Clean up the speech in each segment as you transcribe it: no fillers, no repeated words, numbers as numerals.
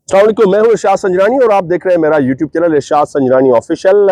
अस्सलाम वालेकुम, मैं हूँ इरशाद संजरानी और आप देख रहे हैं मेरा यूट्यूब चैनल इरशाद संजरानी ऑफिशियल।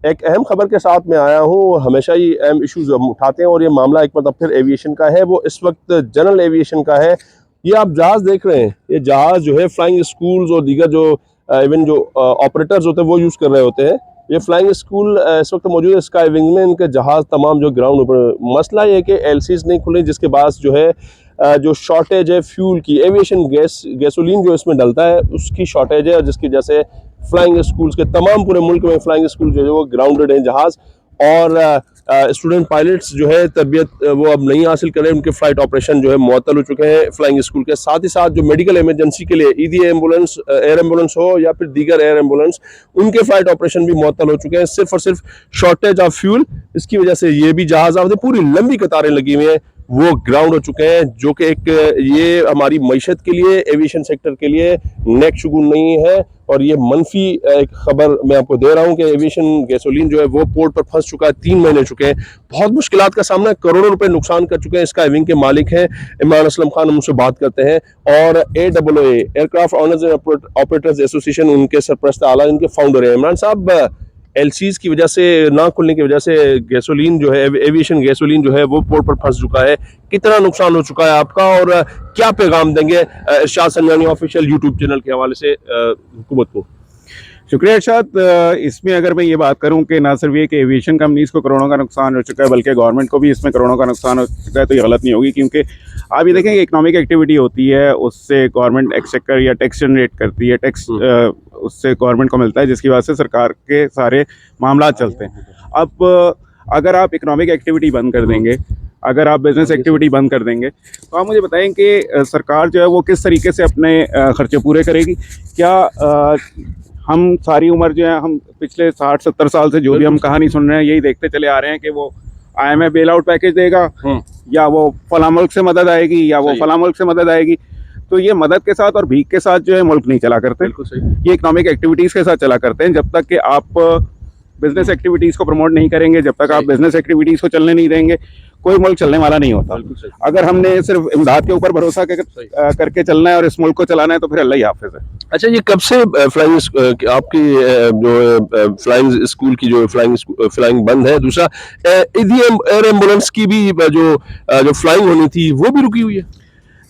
एक अहम खबर के साथ मैं आया हूँ। हमेशा ही अहम इश्यूज हम उठाते हैं और ये मामला एक मतलब फिर एविएशन का है, वो इस वक्त जनरल एविएशन का है। ये आप जहाज़ देख रहे हैं, ये जहाज़ जो है फ्लाइंग स्कूल्स और दीगर जो इवन जो ऑपरेटर्स होते हैं वो यूज़ कर रहे होते हैं। ये फ्लाइंग स्कूल इस वक्त मौजूद है स्काई विंग में। इनके जहाज़ तमाम जो ग्राउंड ऊपर, मसला ये कि एलसीज नहीं खुले, जिसके बाद जो है जो शॉर्टेज है फ्यूल की, एविएशन गैसोलीन जो इसमें डलता है उसकी शॉर्टेज है, और जिसकी वजह से फ्लाइंग स्कूल्स के तमाम पूरे मुल्क में फ्लाइंग स्कूल जो है वो ग्राउंडेड हैं जहाज़। और स्टूडेंट पायलट्स जो है तरबियत वो अब नहीं हासिल कर रहे, उनके फ्लाइट ऑपरेशन जो है मुअत्तल हो चुके हैं फ्लाइंग स्कूल के। साथ ही साथ जो मेडिकल इमरजेंसी के लिए ईदी एम्बुलेंस, एयर एम्बुलेंस हो या फिर दीगर एयर एम्बुलेंस, उनके फ्लाइट ऑपरेशन भी मुअत्तल हो चुके हैं, सिर्फ और सिर्फ शॉर्टेज ऑफ फ्यूल। इसकी वजह से ये भी जहाज़ आते पूरी लंबी कतारें लगी हुई हैं वो ग्राउंड हो चुके हैं, जो कि एक ये हमारी मईशत के लिए, एविएशन सेक्टर के लिए नेक शगुन नहीं है। और ये मनफी एक खबर मैं आपको दे रहा हूँ कि एविएशन गैसोलीन जो है वो पोर्ट पर फंस चुका है, 3 महीने चुके हैं, बहुत मुश्किलात का सामना, करोड़ों रुपए नुकसान कर चुके हैं। स्काई विंग के मालिक हैं इमरान असलम खान, उनसे बात करते हैं। और AAA aircraft honours and operators association, उनके सरपरस्त आला, इनके फाउंडर हैं। इमरान साहब, एलसीज की वजह से, ना खुलने की वजह से गैसोलीन जो है, एविएशन गैसोलीन जो है वो पोर्ट पर फंस चुका है, कितना नुकसान हो चुका है आपका, और क्या पैगाम देंगे इरशाद संजरानी ऑफिशियल यूट्यूब चैनल के हवाले से हुकूमत को? शुक्रिया इरशाद। इसमें अगर मैं ये बात करूं कि ना सिर्फ ये कि एविएशन कंपनीज़ को करोड़ों का नुकसान हो चुका है, बल्कि गवर्नमेंट को भी इसमें करोड़ों का नुकसान हो चुका है, तो ये गलत नहीं होगी। क्योंकि आप ये देखें कि इकोनॉमिक एक्टिविटी होती है, उससे गवर्नमेंट एक्सचेकर या टैक्स जनरेट करती है, टैक्स उससे गवर्नमेंट को मिलता है, जिसकी वजह से सरकार के सारे मामला चलते हैं। अब अगर आप इकोनॉमिक एक्टिविटी बंद कर देंगे, अगर आप बिज़नेस एक्टिविटी बंद कर देंगे, तो आप मुझे बताएं कि सरकार जो है वो किस तरीके से अपने खर्चे पूरे करेगी। क्या हम सारी उम्र जो है, हम पिछले 60-70 साल से जो भी हम कहानी सुन रहे हैं, यही देखते चले आ रहे हैं कि वो IMF बेल आउट पैकेज देगा, या वो फला मुल्क से मदद आएगी, या वो फला मुल्क से मदद आएगी। तो ये मदद के साथ और भीख के साथ जो है मुल्क नहीं चला करते, ये इकोनॉमिक एक्टिविटीज़ के साथ चला करते हैं। जब तक कि आप बिज़नेस एक्टिविटीज़ को प्रमोट नहीं करेंगे, जब तक आप बिज़नेस एक्टिविटीज़ को चलने नहीं देंगे, कोई मुल्क चलने वाला नहीं होता। अगर हमने सिर्फ इमदाद के ऊपर भरोसा करके चलना है और इस मुल्क को चलाना है, तो फिर अल्लाह ही हाफिज़ है। अच्छा, ये कब से फ्लाइंग आपकी जो फ्लाइंग स्कूल की जो फ्लाइंग बंद है? दूसरा, एयर एम्बुलेंस की भी जो फ्लाइंग होनी थी वो भी रुकी हुई है?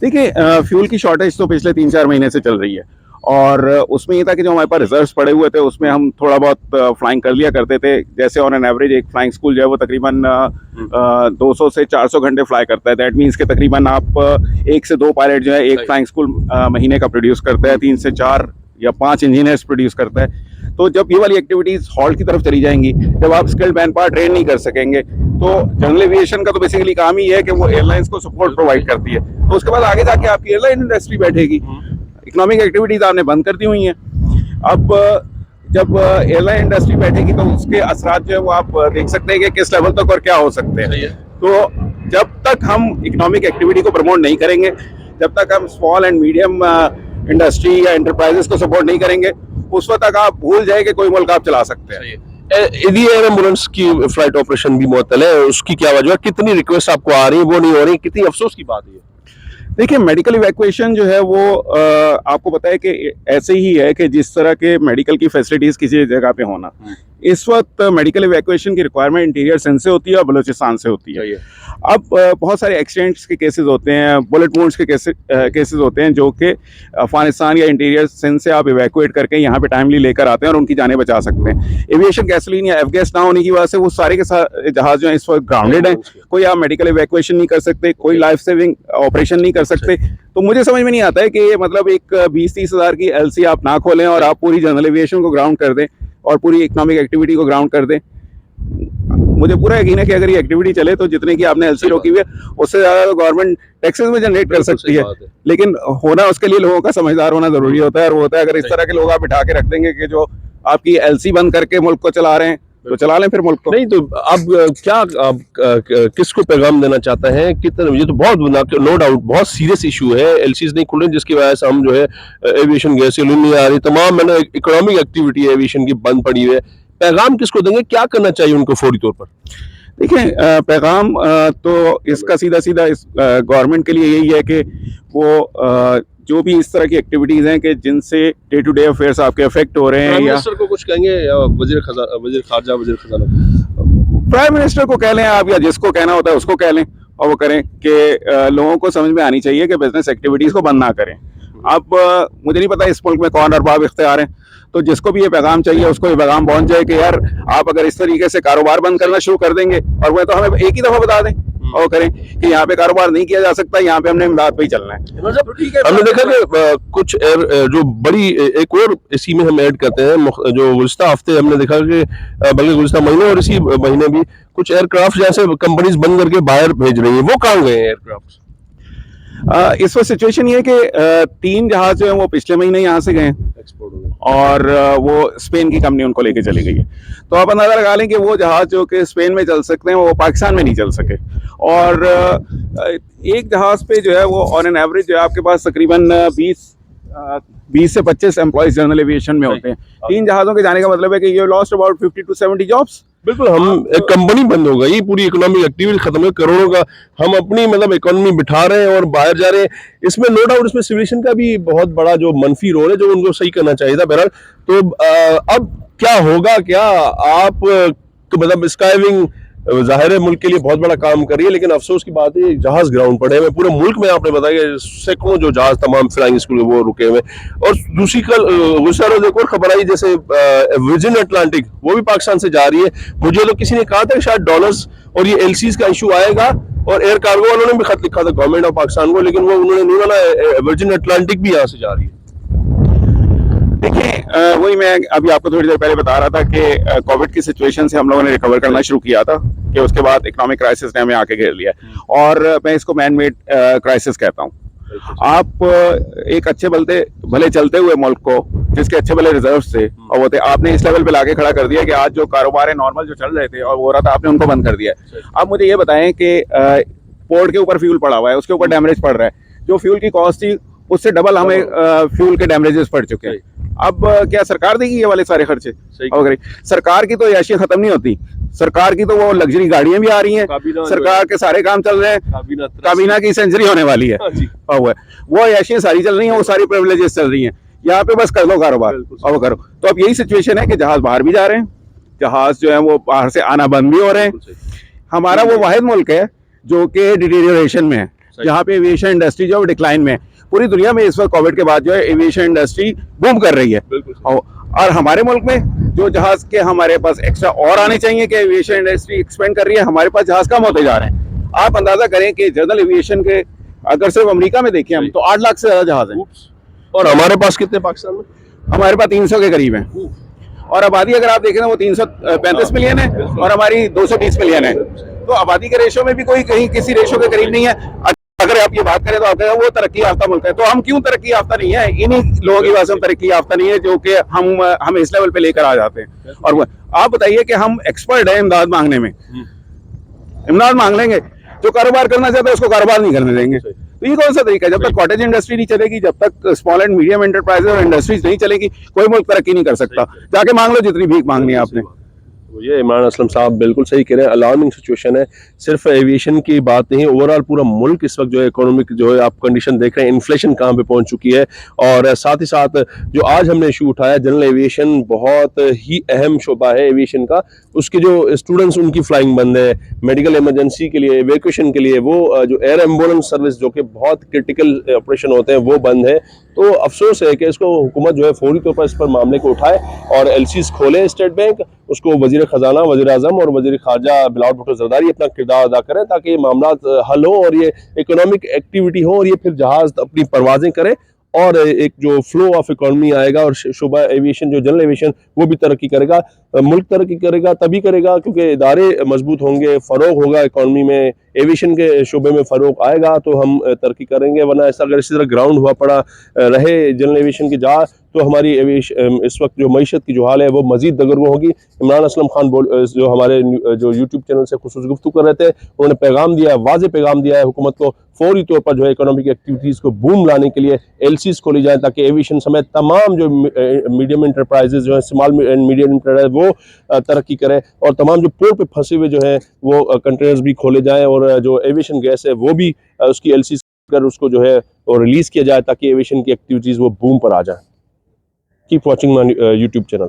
देखिए, फ्यूल की शॉर्टेज तो पिछले 3-4 महीने से चल रही है, और उसमें ये था कि जो हमारे पास रिजर्व्स पड़े हुए थे उसमें हम थोड़ा बहुत फ्लाइंग कर लिया करते थे। जैसे ऑन एन एवरेज एक फ्लाइंग स्कूल जो है वो तकरीबन 200 से 400 घंटे फ्लाई करता है। दैट मीन्स के तकरीबन आप 1 से 2 पायलट जो है एक फ्लाइंग स्कूल महीने का प्रोड्यूस करता है, 3 से 4 या 5 इंजीनियर्स प्रोड्यूस करता है। तो जब ये वाली एक्टिविटीज़ हॉल्ट की तरफ चली जाएंगी, जब आप स्किल्ड मैन पावर ट्रेन नहीं कर सकेंगे, तो जनरल एविएशन का तो बेसिकली काम ही है कि वो एयरलाइंस को सपोर्ट प्रोवाइड करती है। तो उसके बाद आगे जाके आपकी एयरलाइन इंडस्ट्री बैठेगी। इकोनॉमिक एक्टिविटीज़ आपने बंद कर दी हुई हैं। अब जब एयरलाइन इंडस्ट्री बैठेगी तो उसके असरात जो है वो आप देख सकते हैं कि किस लेवल तक और क्या हो सकते हैं। तो जब तक हम इकोनॉमिक एक्टिविटी को प्रमोट नहीं करेंगे, जब तक हम स्मॉल एंड मीडियम इंडस्ट्री या एंटरप्राइजेस को सपोर्ट नहीं करेंगे, उस वक्त तक आप भूल जाए कि कोई मुल्क आप चला सकते हैं। एयर एम्बुलेंस की फ्लाइट ऑपरेशन भी मुअत्तल है, उसकी क्या वजह है? कितनी रिक्वेस्ट आपको आ रही है, वो नहीं हो रही, कितनी अफसोस की बात है? देखिए, मेडिकल इवैक्यूएशन जो है वो आपको पता है कि ऐसे ही है कि जिस तरह के मेडिकल की फैसिलिटीज़ किसी जगह पे होना, इस वक्त मेडिकल इवैक्यूएशन की रिक्वायरमेंट इंटीरियर सेंस से होती है और बलूचिस्तान से होती है। अब बहुत सारे एक्सीडेंट्स के केसेस होते हैं, बुलेट वुंड्स के केसेस होते हैं, जो कि अफगानिस्तान या इंटीरियर सेंस से आप इवैक्यूएट करके यहाँ पे टाइमली लेकर आते हैं और उनकी जानें बचा सकते हैं। एविएशन गैसोलीन या एफ गैस ना होने की वजह से वो सारे के सारे जहाज़ जो हैं इस वक्त ग्राउंडेड हैं। कोई आप मेडिकल इवैक्यूएशन नहीं कर सकते, कोई लाइफ सेविंग ऑपरेशन नहीं कर सकते। तो मुझे समझ में नहीं आता है कि ये मतलब एक 20-30 हज़ार की LC आप ना खोलें और आप पूरी जनरल एविएशन को ग्राउंड कर दें और पूरी इकोनॉमिक एक्टिविटी को ग्राउंड कर दें। मुझे पूरा यकीन है कि अगर ये एक्टिविटी चले तो जितने की आपने LC रोकी हुई है उससे ज़्यादा तो गवर्नमेंट टैक्सेस में जनरेट कर सकती है। लेकिन होना उसके लिए लोगों का समझदार होना ज़रूरी होता है, और वो होता है अगर इस तरह के लोग आप बिठा के रख देंगे कि जो आपकी LC बंद करके मुल्क को चला रहे हैं, तो चला लें फिर मुल्क को। नहीं तो अब क्या आप किसको पैगाम देना चाहते हैं? कितने, ये तो बहुत नो डाउट बहुत सीरियस इशू है, एलसीज नहीं खुल रही, जिसकी वजह से हम जो है एविएशन गैसोलीन नहीं आ रही, तमाम मैंने इकोनॉमिक एक्टिविटी एविएशन की बंद पड़ी हुई है। पैगाम किसको देंगे, क्या करना चाहिए उनको फौरी तौर पर? देखिए, पैगाम तो इसका सीधा सीधा इस गवर्नमेंट के लिए यही है कि वो जो भी इस तरह की एक्टिविटीज़ हैं कि जिनसे डे टू डे अफेयर्स आपके अफेक्ट हो रहे हैं, प्राइम या मिनिस्टर को कुछ कहेंगे या वजीर खारजा वजीर खजाना? प्राइम मिनिस्टर को कह लें आप, या जिसको कहना होता है उसको कह लें, और वो करें कि लोगों को समझ में आनी चाहिए कि बिजनेस एक्टिविटीज़ को बंद ना करें। अब मुझे नहीं पता इस मुल्क में कौन अरबाब इख्तियार हैं, तो जिसको भी ये पैगाम चाहिए उसको ये पैगाम पहुंच जाए कि यार आप अगर इस तरीके से कारोबार बंद करना शुरू कर देंगे, और वह तो हमें एक ही दफ़ा बता दें और करें कि यहाँ पे कारोबार नहीं किया जा सकता, यहाँ पे हमने इमदाद पे ही चलना है। हमने देखा कि कुछ जो बड़ी एक और इसी में हम ऐड करते हैं, जो गुज़िश्ता हफ्ते हमने देखा कि बल्कि गुज़िश्ता महीने और इसी महीने भी कुछ एयरक्राफ्ट जैसे कंपनीज बंद करके बाहर भेज रही है, वो कहाँ गए हैं एयरक्राफ्ट? इस वक्त सिचुएशन ये है कि 3 जहाज जो है वो पिछले महीने यहाँ से गए हैं, एक्सपोर्ट हो गए, और वो स्पेन की कंपनी उनको लेके चली गई है। तो आप अंदाजा लगा लें कि वो जहाज जो कि स्पेन में चल सकते हैं वो पाकिस्तान में नहीं चल सके, और एक जहाज पे जो है वो ऑन एन एवरेज जो है आपके पास तकरीबन 20 से 25 एम्प्लॉइज जनरल एविएशन में होते हैं। 3 जहाज़ों के जाने का मतलब है कि you lost about 50 to 70 jobs. बिल्कुल, हम एक कंपनी बंद हो गई, पूरी इकोनॉमिक एक्टिविटी खत्म है, करोड़ों का हम अपनी मतलब इकोनॉमी बिठा रहे हैं और बाहर जा रहे हैं। इसमें नो डाउट इसमें सिविलियन का भी बहुत बड़ा जो मनफी रोल है जो उनको सही करना चाहिए था। बहरहाल तो अब क्या होगा, क्या आप मतलब स्काईविंग जाहिर है मुल्क के लिए बहुत बड़ा काम कर रही है, लेकिन अफसोस की बात है जहाज ग्राउंड पड़े हुए पूरे मुल्क में। आपने बताया सैकड़ों जो जहाज तमाम फ्लाइंग स्कूल वो रुके हुए। और दूसरी गुज़श्ता एक और खबर आई जैसे वर्जिन अटलांटिक वो भी पाकिस्तान से जा रही है। मुझे तो किसी ने कहा था कि शायद डॉलर्स और ये एलसीज का इशू आएगा, और एयर कार्गो वालों ने भी खत लिखा था गवर्नमेंट ऑफ पाकिस्तान को, लेकिन वो उन्होंने नहीं माना। वर्जिन अटलांटिक भी यहाँ से जा रही है। देखिए वही मैं अभी आपको थोड़ी देर पहले बता रहा था कि कोविड की सिचुएशन से हम लोगों ने रिकवर करना शुरू किया था, कि उसके बाद इकोनॉमिक क्राइसिस ने हमें आके घेर लिया, और मैं इसको मैन मेड क्राइसिस कहता हूँ। आप एक अच्छे भले चलते हुए मुल्क को, जिसके अच्छे भले रिजर्व थे और वो थे, आपने इस लेवल पे लाके खड़ा कर दिया कि आज जो कारोबार है नॉर्मल जो चल रहे थे और हो रहा था, आपने उनको बंद कर दिया है। अब मुझे ये बताएं कि पोर्ट के ऊपर फ्यूल पड़ा हुआ है, उसके ऊपर डैमेज पड़ रहा है, जो फ्यूल की कॉस्ट थी उससे डबल हमें फ्यूल के डैमेजेस पड़ चुके हैं। अब क्या सरकार देगी ये वाले सारे खर्चे? सरकार की तो याशियां खत्म नहीं होती, सरकार की तो वो लग्जरी गाड़ियां भी आ रही हैं, सरकार के सारे काम चल रहे हैं, काबीना की सेंचुरी होने वाली है, वो याशियां सारी चल रही हैं, वो सारी प्रिविलेजेस चल रही हैं। यहाँ पे बस कर लो कारोबार और वो करो। तो अब यही सिचुएशन है कि जहाज बाहर भी जा रहे हैं, जहाज जो है वो बाहर से आना बंद भी हो रहे हैं। हमारा वो वाहिद मुल्क है जो कि डिटेरियोरेशन में है, जहाँ पे एविएशन इंडस्ट्री जो है डिक्लाइन में है। पूरी दुनिया में इस वक्त कोविड के बाद जो है एविएशन इंडस्ट्री बूम कर रही है, और हमारे मुल्क में जो जहाज के हमारे पास एक्स्ट्रा और आने चाहिए कि एविएशन इंडस्ट्री एक्सपेंड कर रही है, हमारे पास जहाज कम होते जा रहे हैं। आप अंदाजा करें कि जनरल एविएशन के अगर सिर्फ अमेरिका में देखें हम तो 8 लाख से ज्यादा जहाज हैं, और हमारे पास कितने पाकिस्तान में? हमारे पास 300 के करीब हैं, और आबादी अगर आप देखें तो वो 335 मिलियन है और हमारी 220 मिलियन है। तो आबादी के रेशो में भी कोई कहीं किसी रेशो के करीब नहीं है। अगर आप ये बात करें तो आप कहें वो तरक्की याफ्ता मुल्क है, तो हम क्यों तरक्की याफ्ता नहीं है? इन्हीं लोगों की वजह से हम तरक्की याफ्ता नहीं है, जो कि हम इस लेवल पे लेकर आ जाते हैं। और आप बताइए कि हम एक्सपर्ट हैं इमदाद मांगने में, इमदाद मांग लेंगे, जो कारोबार करना चाहता है उसको कारोबार नहीं करने देंगे। तो ये कौन सा तरीका है? जब तक कॉटेज इंडस्ट्री नहीं चलेगी, जब तक स्मॉल एंड मीडियम एंटरप्राइजेज और इंडस्ट्रीज नहीं चलेगी, कोई मुल्क तरक्की नहीं कर सकता। जाके मांग लो जितनी भीख मांगनी है आपने। ये इमरान असलम साहब बिल्कुल सही कह रहे हैं, अलार्मिंग सिचुएशन है। सिर्फ एविएशन की बात नहीं, ओवरऑल पूरा मुल्क इस वक्त जो है इकोनॉमिक जो है आप कंडीशन देख रहे हैं, इन्फ्लेशन कहाँ पे पहुंच चुकी है। और साथ ही साथ जो आज हमने इशू उठाया, जनरल एविएशन बहुत ही अहम शोबा है एविएशन का। उसके जो स्टूडेंट्स उनकी फ्लाइंग बंद है, मेडिकल इमरजेंसी के लिए, इवैक्यूएशन के लिए, वो जो एयर एम्बुलेंस सर्विस जो कि बहुत क्रिटिकल ऑपरेशन होते हैं वो बंद है। तो अफसोस है कि इसको हुकूमत जो है फौरी तौर पर इस पर मामले को उठाए और एलसीज खोले स्टेट बैंक, उसको वजीर खजाना, वजीर आजम और वजीर खारजा बिलावल भुट्टो जरदारी अपना किरदार अदा करें, ताकि ये मामला हल हो और ये इकोनॉमिक एक्टिविटी हो और ये फिर जहाज अपनी परवाजें करें और एक जो फ्लो ऑफ इकोनॉमी आएगा और शुबा एविएशन जो जनरल एविएशन वो भी तरक्की करेगा। मुल्क तरक्की करेगा तभी करेगा क्योंकि इदारे मजबूत होंगे, फ़रोग होगा इकोनॉमी में, एविएशन के शुबे में फ़रोग आएगा तो हम तरक्की करेंगे। वरना ऐसा अगर इसी तरह ग्राउंड हुआ पड़ा रहे जनरल एविएशन की जहाँ, तो हमारी इस वक्त जो मईशत की जो हाल है वो मजीद दगरगो होगी। इमरान असलम खान जो हमारे जो यूट्यूब चैनल से खुसूस गुफ्तगू कर रहे थे, उन्होंने पैगाम दिया है, वाज़ेह पैगाम दिया है हुकूमत को, फौरी तौर पर जो है इकोनॉमिक एक्टिविटीज़ को बूम लाने के लिए एलसीज खोली जाए, ताकि एविएशन समेत तमाम जो मीडियम इंटरप्राइजेज जो है, स्मॉल एंड मीडियम इंटरप्राइज वो तरक्की करें, और तमाम जो पोर्ट पे फंसे हुए जो है वो कंटेनर्स भी खोले जाएँ, और जो एविएशन गैस है वो भी उसकी एलसीज अगर उसको जो है वो रिलीज़ किया जाए ताकि एविएशन की एक्टिविटीज़ वो बूम पर आ जाए। Keep watching my YouTube channel.